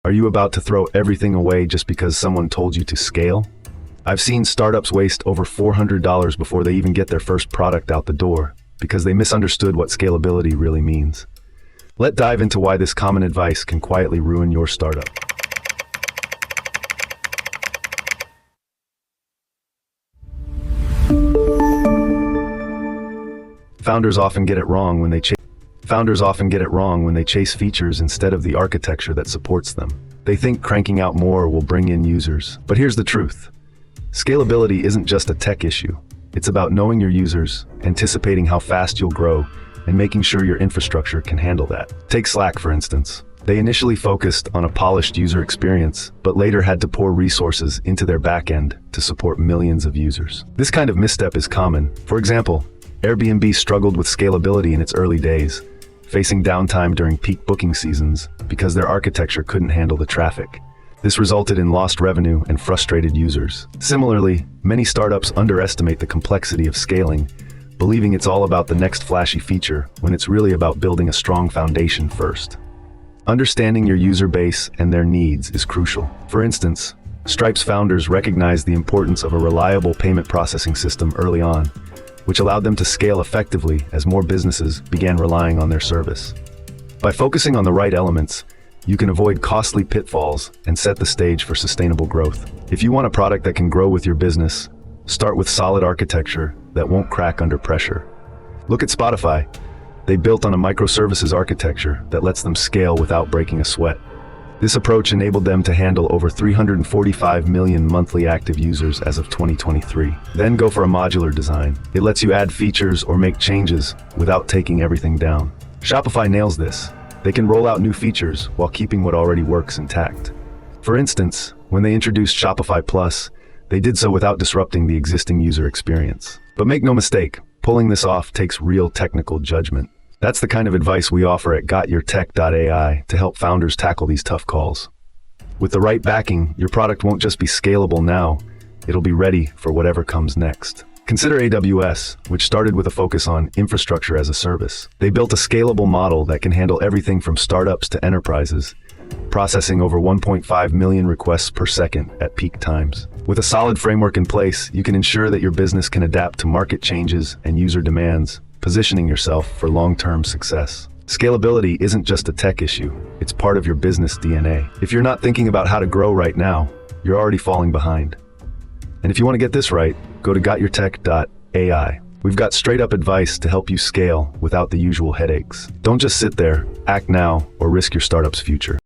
Are you about to throw everything away just because someone told you to scale? I've seen startups waste over $400 before they even get their first product out the door because they misunderstood what scalability really means. Let's dive into why this common advice can quietly ruin your startup. Founders often get it wrong when they chase features instead of the architecture that supports them. They think cranking out more will bring in users. But here's the truth. Scalability isn't just a tech issue. It's about knowing your users, anticipating how fast you'll grow, and making sure your infrastructure can handle that. Take Slack, for instance. They initially focused on a polished user experience, but later had to pour resources into their backend to support millions of users. This kind of misstep is common. For example, Airbnb struggled with scalability in its early days, facing downtime during peak booking seasons because their architecture couldn't handle the traffic. This resulted in lost revenue and frustrated users. Similarly, many startups underestimate the complexity of scaling, believing it's all about the next flashy feature when it's really about building a strong foundation first. Understanding your user base and their needs is crucial. For instance, Stripe's founders recognized the importance of a reliable payment processing system early on, which allowed them to scale effectively as more businesses began relying on their service. By focusing on the right elements, you can avoid costly pitfalls and set the stage for sustainable growth. If you want a product that can grow with your business, start with solid architecture that won't crack under pressure. Look at Spotify. They built on a microservices architecture that lets them scale without breaking a sweat. This approach enabled them to handle over 345 million monthly active users as of 2023. Then go for a modular design. It lets you add features or make changes without taking everything down. Shopify nails this. They can roll out new features while keeping what already works intact. For instance, when they introduced Shopify Plus, they did so without disrupting the existing user experience. But make no mistake, pulling this off takes real technical judgment. That's the kind of advice we offer at gotyourtech.ai to help founders tackle these tough calls. With the right backing, your product won't just be scalable now, it'll be ready for whatever comes next. Consider AWS, which started with a focus on infrastructure as a service. They built a scalable model that can handle everything from startups to enterprises, processing over 1.5 million requests per second at peak times. With a solid framework in place, you can ensure that your business can adapt to market changes and user demands, positioning yourself for long-term success. Scalability isn't just a tech issue, it's part of your business DNA. If you're not thinking about how to grow right now, you're already falling behind. And if you want to get this right, go to gotyourtech.ai. We've got straight-up advice to help you scale without the usual headaches. Don't just sit there, act now, or risk your startup's future.